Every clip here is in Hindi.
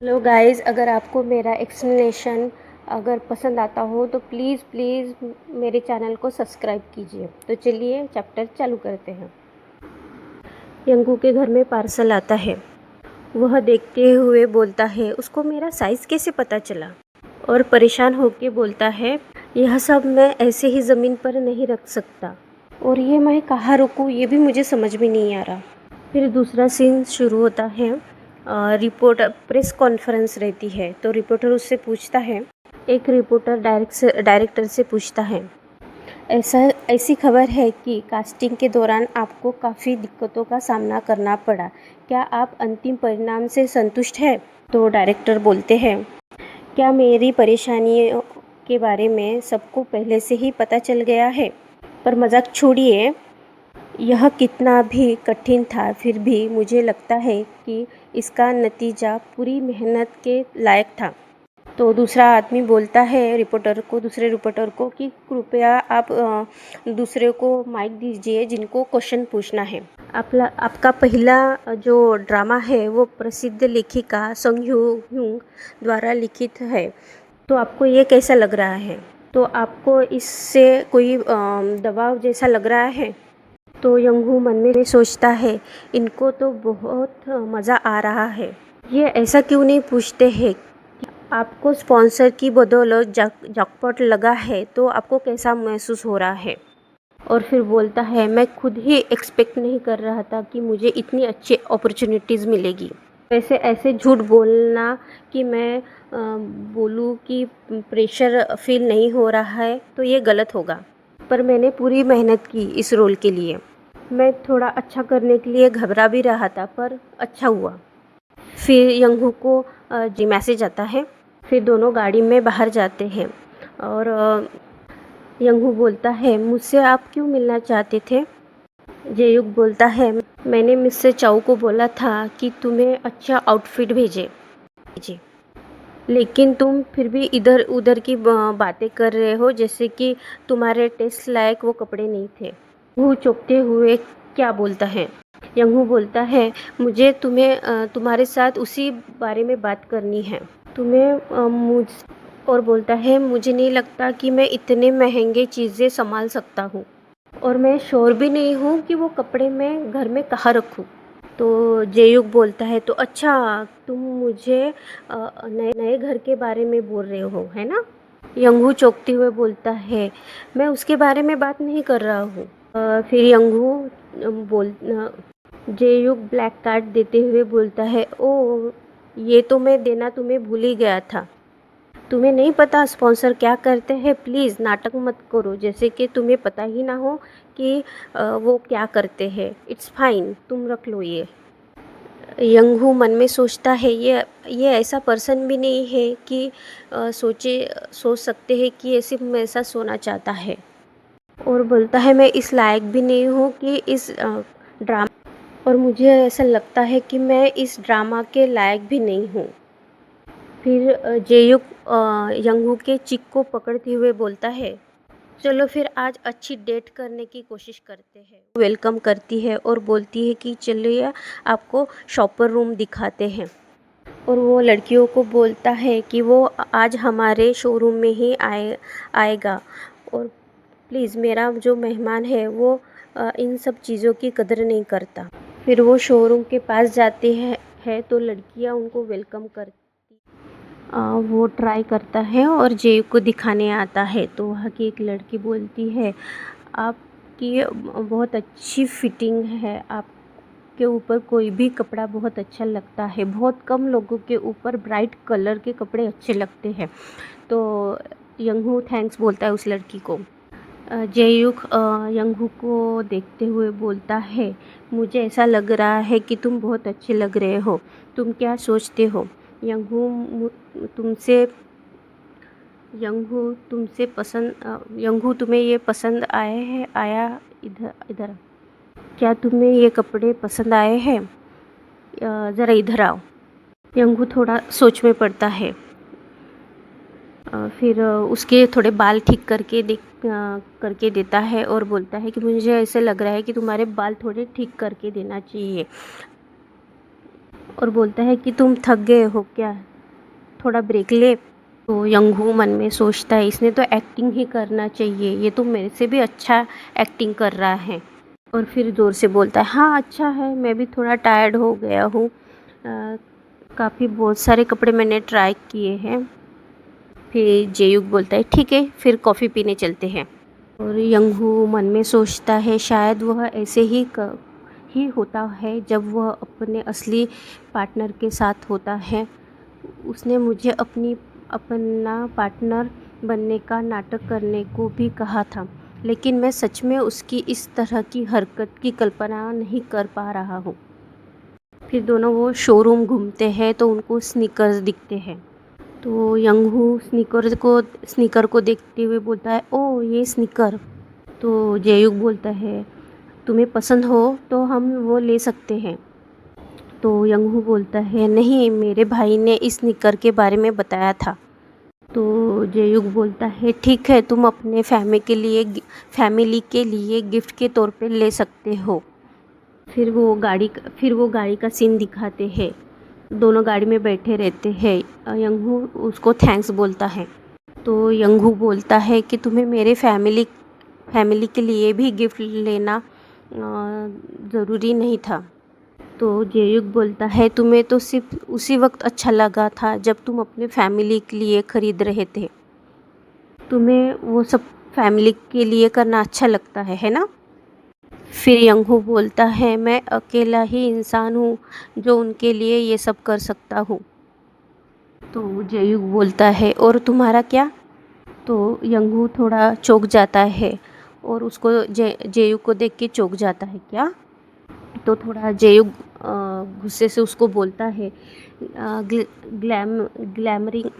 हेलो गाइस, अगर आपको मेरा एक्सप्लेनेशन अगर पसंद आता हो तो प्लीज़ प्लीज़ मेरे चैनल को सब्सक्राइब कीजिए। तो चलिए चैप्टर चालू करते हैं। यंगू के घर में पार्सल आता है। वह देखते हुए बोलता है, उसको मेरा साइज़ कैसे पता चला? और परेशान होकर बोलता है, यह सब मैं ऐसे ही ज़मीन पर नहीं रख सकता, और ये मैं कहाँ रखूँ ये भी मुझे समझ में नहीं आ रहा। फिर दूसरा सीन शुरू होता है। रिपोर्टर प्रेस कॉन्फ्रेंस रहती है, तो रिपोर्टर उससे पूछता है, एक रिपोर्टर डायरेक्टर से पूछता है, ऐसी खबर है कि कास्टिंग के दौरान आपको काफ़ी दिक्कतों का सामना करना पड़ा, क्या आप अंतिम परिणाम से संतुष्ट हैं? तो डायरेक्टर बोलते हैं, क्या मेरी परेशानियों के बारे में सबको पहले से ही पता चल गया है? पर मजाक छोड़िए, यह कितना भी कठिन था फिर भी मुझे लगता है कि इसका नतीजा पूरी मेहनत के लायक था। तो दूसरा आदमी बोलता है दूसरे रिपोर्टर को कि कृपया आप दूसरे को माइक दीजिए जिनको क्वेश्चन पूछना है। आपका पहला जो ड्रामा है वो प्रसिद्ध लेखिका संग ह्यूंग द्वारा लिखित है, तो आपको ये कैसा लग रहा है? तो आपको इससे कोई दबाव जैसा लग रहा है? तो यंगू मन में सोचता है, इनको तो बहुत मज़ा आ रहा है। ये ऐसा क्यों नहीं पूछते हैं कि आपको स्पॉन्सर की बदौलत जैकपॉट लगा है तो आपको कैसा महसूस हो रहा है? और फिर बोलता है, मैं खुद ही एक्सपेक्ट नहीं कर रहा था कि मुझे इतनी अच्छी अपॉर्चुनिटीज़ मिलेगी। वैसे ऐसे झूठ बोलना कि मैं बोलूँ कि प्रेशर फील नहीं हो रहा है तो ये गलत होगा, पर मैंने पूरी मेहनत की इस रोल के लिए। मैं थोड़ा अच्छा करने के लिए घबरा भी रहा था, पर अच्छा हुआ। फिर यंगू को जी मैसेज आता है। फिर दोनों गाड़ी में बाहर जाते हैं और यंगू बोलता है, मुझसे आप क्यों मिलना चाहते थे? जेयुक बोलता है, मैंने मिस्टर चाऊ को बोला था कि तुम्हें अच्छा आउटफिट भेजे, लेकिन तुम फिर भी इधर उधर की बातें कर रहे हो जैसे कि तुम्हारे टेस्ट लायक वो कपड़े नहीं थे। वो चौंकते हुए क्या बोलता है? यंगू बोलता है, मुझे तुम्हारे साथ उसी बारे में बात करनी है। और बोलता है, मुझे नहीं लगता कि मैं इतने महंगे चीज़ें संभाल सकता हूँ, और मैं श्योर भी नहीं हूँ कि वो कपड़े मैं घर में कहाँ रखूँ। तो जेयुक बोलता है, तो अच्छा तुम मुझे नए नए घर के बारे में बोल रहे हो, है ना? यंगू चौंकते हुए बोलता है, मैं उसके बारे में बात नहीं कर रहा हूँ। फिर जेयुक ब्लैक कार्ड देते हुए बोलता है, ओ ये तो मैं देना तुम्हें भूल ही गया था। तुम्हें नहीं पता स्पॉन्सर क्या करते हैं? प्लीज़ नाटक मत करो जैसे कि तुम्हें पता ही ना हो कि वो क्या करते हैं। इट्स फाइन, तुम रख लो ये। यंगू मन में सोचता है, ये ऐसा पर्सन भी नहीं है कि सोच सकते हैं कि ये सिर्फ मेरे साथ सोना चाहता है। और बोलता है, मैं इस लायक भी नहीं हूँ कि इस ड्रामा और मुझे ऐसा लगता है कि मैं इस ड्रामा के लायक भी नहीं हूँ। फिर जेयुक यंगू के चिक को पकड़ते हुए बोलता है, चलो फिर आज अच्छी डेट करने की कोशिश करते हैं। वेलकम करती है और बोलती है कि चलिए आपको शॉपर रूम दिखाते हैं। और वो लड़कियों को बोलता है कि वो आज हमारे शोरूम में ही आएगा, और प्लीज़ मेरा जो मेहमान है वो इन सब चीज़ों की कदर नहीं करता। फिर वो शोरूम के पास जाते हैं तो लड़कियां उनको वेलकम करती, वो ट्राई करता है और जेब को दिखाने आता है, तो वहाँ की एक लड़की बोलती है, आपकी बहुत अच्छी फिटिंग है, आपके ऊपर कोई भी कपड़ा बहुत अच्छा लगता है, बहुत कम लोगों के ऊपर ब्राइट कलर के कपड़े अच्छे लगते हैं। तो यंगू थैंक्स बोलता है उस लड़की को। जेयुक यंगू को देखते हुए बोलता है, मुझे ऐसा लग रहा है कि तुम बहुत अच्छे लग रहे हो, तुम क्या सोचते हो? यंगू तुम्हें ये पसंद आया? इधर क्या तुम्हें ये कपड़े पसंद आए हैं? ज़रा इधर आओ। यंगू थोड़ा सोच में पड़ता है। फिर उसके थोड़े बाल ठीक करके देता है और बोलता है कि मुझे ऐसे लग रहा है कि तुम्हारे बाल थोड़े ठीक करके देना चाहिए। और बोलता है कि तुम थक गए हो क्या, थोड़ा ब्रेक ले। तो यंगू मन में सोचता है इसने तो एक्टिंग ही करना चाहिए, ये तो मेरे से भी अच्छा एक्टिंग कर रहा है। और फिर ज़ोर से बोलता है हाँ अच्छा है, मैं भी थोड़ा टायर्ड हो गया हूँ, काफ़ी बहुत सारे कपड़े मैंने ट्राई किए हैं। फिर जेयुक बोलता है ठीक है फिर कॉफ़ी पीने चलते हैं। और यंगू मन में सोचता है शायद वह ऐसे ही होता है जब वह अपने असली पार्टनर के साथ होता है। उसने मुझे अपना पार्टनर बनने का नाटक करने को भी कहा था, लेकिन मैं सच में उसकी इस तरह की हरकत की कल्पना नहीं कर पा रहा हूँ। फिर दोनों वो शोरूम घूमते हैं तो उनको स्नीकर्स दिखते हैं। तो यंगू स्नीकर को देखते हुए बोलता है ओ ये स्नीकर। तो जेयुक बोलता है तुम्हें पसंद हो तो हम वो ले सकते हैं। तो यंगू बोलता है नहीं, मेरे भाई ने इस स्नीकर के बारे में बताया था। तो जेयुक बोलता है ठीक है तुम अपने फैमिली के लिए गिफ्ट के तौर पे ले सकते हो। फिर वो गाड़ी का सीन दिखाते हैं, दोनों गाड़ी में बैठे रहते हैं। यंगू उसको थैंक्स बोलता है। तो यंगू बोलता है कि तुम्हें मेरे फैमिली के लिए भी गिफ्ट लेना ज़रूरी नहीं था। तो जेयुक बोलता है तुम्हें तो सिर्फ उसी वक्त अच्छा लगा था जब तुम अपने फैमिली के लिए ख़रीद रहे थे, तुम्हें वो सब फैमिली के लिए करना अच्छा लगता है ना। फिर यंगू बोलता है मैं अकेला ही इंसान हूँ जो उनके लिए ये सब कर सकता हूँ। तो जेयुक बोलता है और तुम्हारा क्या। तो यंगू थोड़ा चौंक जाता है और उसको जेयुक को देख के चौंक जाता है क्या। तो थोड़ा जेयुक गुस्से से उसको बोलता है ग्लैमरिंग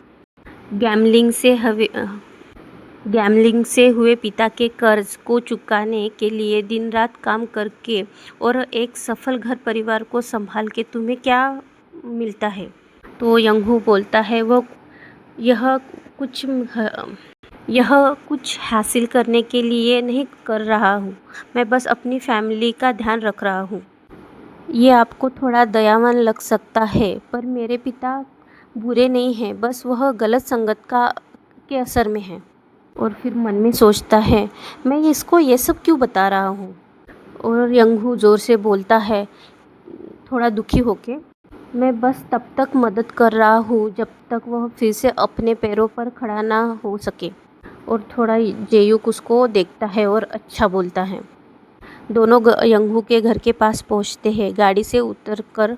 गैमलिंग से हुए पिता के कर्ज को चुकाने के लिए दिन रात काम करके और एक सफल घर परिवार को संभाल के तुम्हें क्या मिलता है। तो यंगू बोलता है यह कुछ यह कुछ हासिल करने के लिए नहीं कर रहा हूँ, मैं बस अपनी फैमिली का ध्यान रख रहा हूँ। ये आपको थोड़ा दयावान लग सकता है पर मेरे पिता बुरे नहीं हैं, बस वह गलत संगत के असर में हैं। और फिर मन में सोचता है मैं इसको ये सब क्यों बता रहा हूँ। और यंगू ज़ोर से बोलता है थोड़ा दुखी होके मैं बस तब तक मदद कर रहा हूँ जब तक वह फिर से अपने पैरों पर खड़ा ना हो सके। और थोड़ा जेयुक उसको देखता है और अच्छा बोलता है। दोनों यंगू के घर के पास पहुँचते हैं। गाड़ी से उतरकर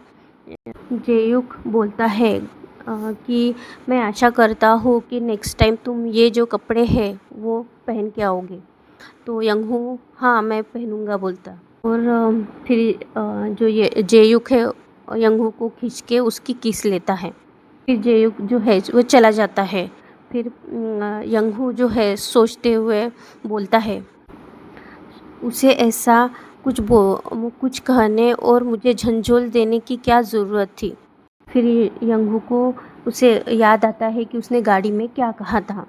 जेयुक बोलता है कि मैं आशा करता हूँ कि नेक्स्ट टाइम तुम ये जो कपड़े हैं वो पहन के आओगे। तो यंगू हाँ मैं पहनूंगा बोलता। और फिर जो ये जेयुक है यंगू को खींच के उसकी किस लेता है। फिर जेयुक जो है वो चला जाता है। फिर यंगू जो है सोचते हुए बोलता है उसे ऐसा कुछ कहने और मुझे झंझोल देने की क्या ज़रूरत थी। फिर यंगू को उसे याद आता है कि उसने गाड़ी में क्या कहा था।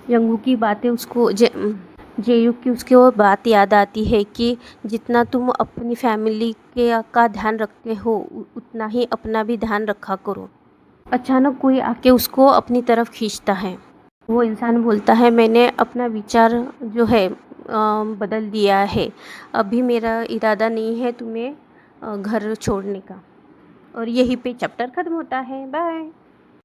यंगू की बातें उसको जेयुक की उसकी वो बात याद आती है कि जितना तुम अपनी फैमिली का ध्यान रखते हो उतना ही अपना भी ध्यान रखा करो। अचानक कोई आके उसको अपनी तरफ खींचता है। वो इंसान बोलता है मैंने अपना विचार जो है बदल दिया है, अभी मेरा इरादा नहीं है तुम्हें घर छोड़ने का। और यहीं पे चैप्टर ख़त्म होता है। बाय।